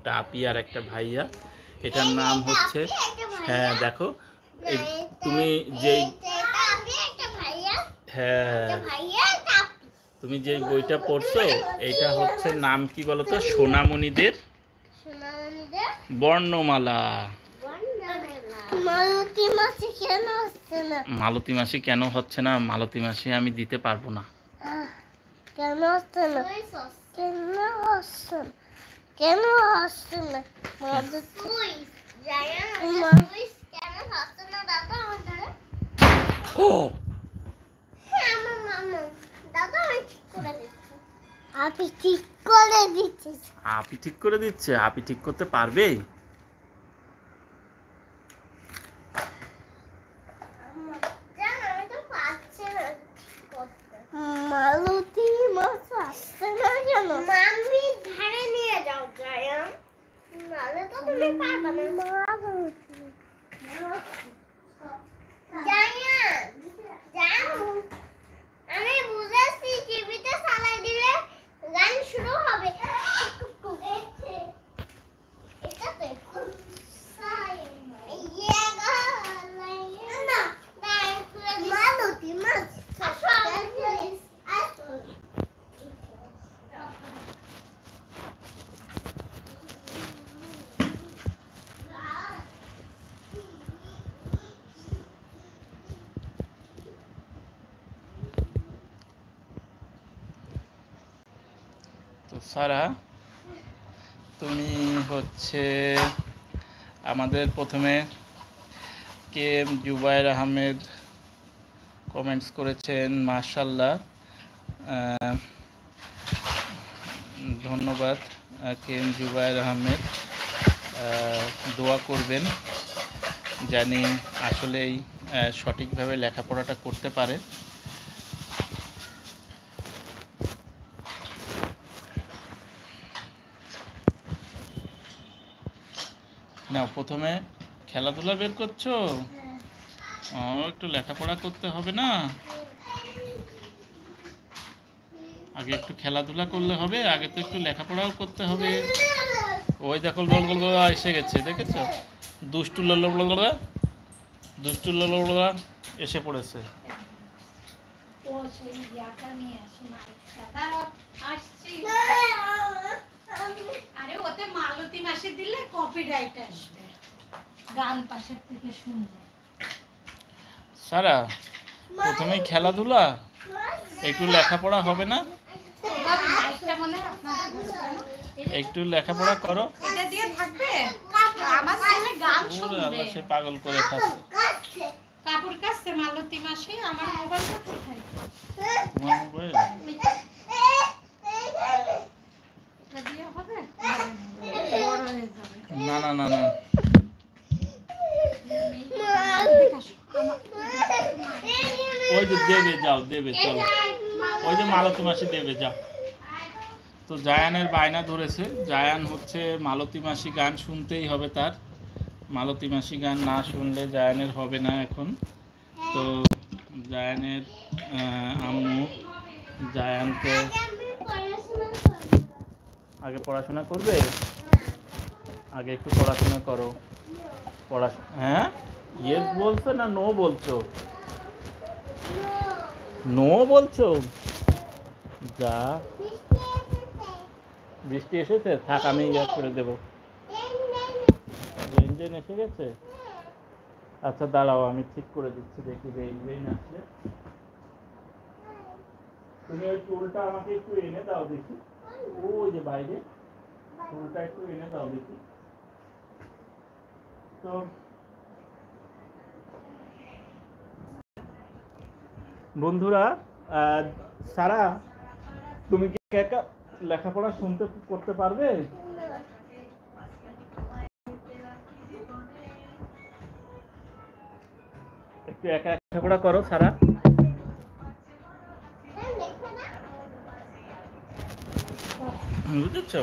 একটা আপি আর একটা ভাইয়া। এটার নাম হচ্ছে, হ্যাঁ দেখো, তুমি যেই, হ্যাঁ তুমি যে বইটা পড়ছো এটা হচ্ছে নাম কি বলতো? সোনামণিদের বর্ণমালা। মালতী মাসি কেন হচ্ছে না? মালতী মাসি আমি দিতে পারবো না। কেন হচ্ছে না? কেন হচ্ছে না? কেন হচ্ছে না? আপনি ঠিক করে দিচ্ছে। আপি ঠিক করে দিচ্ছে? আপি ঠিক করতে পারবে? মালতী মাছ আসছে না কেন? মাম্মি ধারে নিয়ে যাও জায়ান, নালে তো তুমি পারবে না। জায়ান জায়ান, আমি বুঝাচ্ছি, টিভিতে চালাই দিলে গান শুরু হবে। এটা তো মালতী মাছ। তো সারা, তুমি হচ্ছে আমাদের প্রথমে কে এম জুবায়ের আহমেদ কমেন্টস করেছেন, মাশাআল্লাহ, ধন্যবাদ কে এম জুবায়ের আহমেদ। দোয়া করবেন জানি আসলেই সঠিকভাবে লেখাপড়াটা করতে পারে। না, প্রথমে খেলাধুলা বের করছো? একটু লেখাপড়া করতে হবে না? আগে একটু খেলাধুলা করলে হবে, আগে তো একটু লেখাপড়াও করতে হবে। ওই দেখো গোল গোল গোল এসে গেছে, দেখেছো? দুষ্টু লল্লা, দুষ্টু লল্লা এসে পড়েছে। আরে ওতে মালতী মাসি দিলে কপিরাইট আসবে, গান পাশের থেকে শুনবে। সারা, প্রথমেই খেলাধুলা, একটু লেখাপড়া হবে না? একটু লেখাপড়া করো। এটা দিয়ে থাকবে, আমার ছেলে গান শুনবে। সে পাগল করে খাচ্ছে। কাপড় কাচ্ছে মালতী মাসি, আমার মোবাইলটা কোথায়? তোমার মোবাইল? এটা দিয়ে হবে? বড় হয়ে যাবে। না না না না, ওই যে দেবে, যাও দেবে, চলো। ওই যে মালতী মাসি দেবে, যাও। তো জায়ানের বায়না ধরেছে, জায়ান হচ্ছে মালতী মাসি গান শুনতেই হবে তার। মালতী মাসি গান না শুনলে জায়ানের হবে না এখন। তো জায়ানের আম্মু জায়ানকে আগে পড়াশোনা করবে, আগে একটু পড়াশোনা করো। হ্যাঁ, ইয়েস বলছো না নো বলছো? নো বলছো? যা, বৃষ্টি এসেছে, থাক আমি ইয়ে করে দেবো। রেঞ্জেন এসে গেছে? আচ্ছা দাঁড়াও, আমি ঠিক করে দিচ্ছি, দেখি রেঞ্জেন আসলে। তুমি ওই টুলটা আমাকে একটু এনে দাও দেখি, ওই যে বাইরে টুলটা একটু এনে দাও দেখি। তো বন্ধুরা, সারা, তুমি কি একা লেখাপড়া শুনতে করতে পারবে? একটু একা লেখাপড়া করো সারা। বুঝেছো?